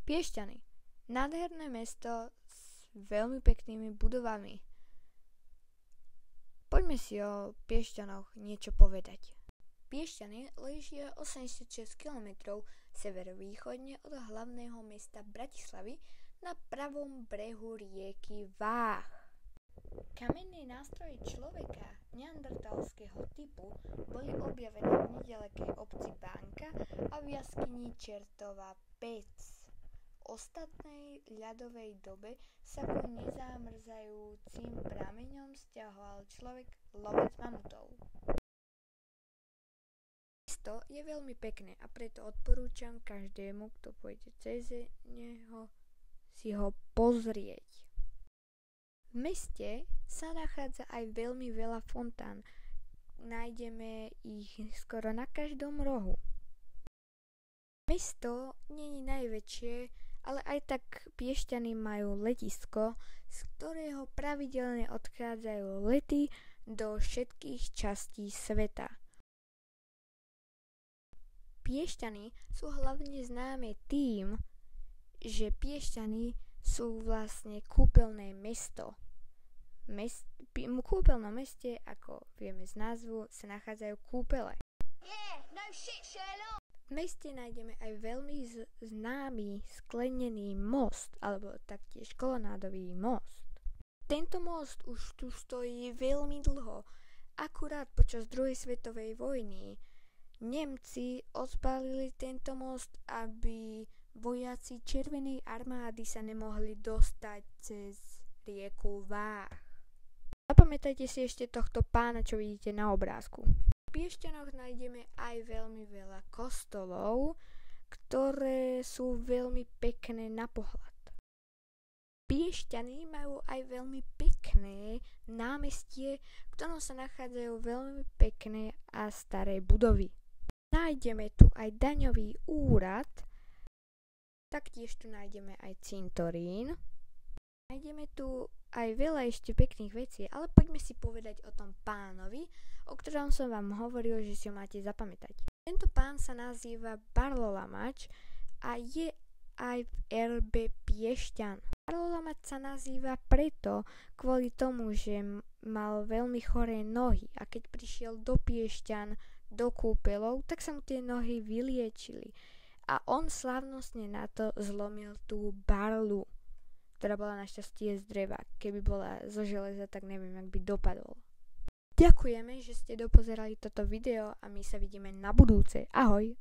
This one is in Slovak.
Piešťany. Nádherné mesto s veľmi peknými budovami. Poďme si o Piešťanoch niečo povedať. Piešťany ležia 86 km severovýchodne od hlavného mesta Bratislavy na pravom brehu rieky Váh. Kamenné nástroje človeka neandertalského typu boli objavené v nedalekej obci Bánka a v jaskyni Čertová Pec. V ostatnej ľadovej dobe sa ku nezamrzajúcim prameňom sťahoval človek lovec mamutov. Mesto je veľmi pekné a preto odporúčam každému, kto pôjde cez neho, si ho pozrieť. V meste sa nachádza aj veľmi veľa fontán. Nájdeme ich skoro na každom rohu. Mesto nie je najväčšie, ale aj tak Piešťany majú letisko, z ktorého pravidelne odchádzajú lety do všetkých častí sveta. Piešťany sú hlavne známe tým, že Piešťany sú vlastne kúpeľné mesto. V kúpeľnom meste, ako vieme z názvu, sa nachádzajú kúpele. V meste nájdeme aj veľmi známy sklenený most, alebo taktiež kolonádový most. Tento most už tu stojí veľmi dlho. Akurát počas druhej svetovej vojny Nemci odpálili tento most, aby vojaci Červenej armády sa nemohli dostať cez rieku Váh. Zapamätajte si ešte tohto pána, čo vidíte na obrázku. V Piešťanoch nájdeme aj veľmi veľa kostolov, ktoré sú veľmi pekné na pohľad. Piešťany majú aj veľmi pekné námestie, v ktorom sa nachádzajú veľmi pekné a staré budovy. Nájdeme tu aj daňový úrad, taktiež tu nájdeme aj cintorín. Nájdeme tu aj veľa ešte pekných vecí, ale poďme si povedať o tom pánovi, o ktorom som vám hovoril, že si ho máte zapamätať. Tento pán sa nazýva Barlolamač a je aj v erbe Piešťan. Barlolamač sa nazýva preto kvôli tomu, že mal veľmi choré nohy a keď prišiel do Piešťan do kúpeľov, tak sa mu tie nohy vyliečili. A on slávnostne na to zlomil tú barlu, ktorá bola našťastie z dreva. Keby bola zo železa, tak neviem, jak by dopadol. Ďakujeme, že ste dopozerali toto video a my sa vidíme na budúce. Ahoj!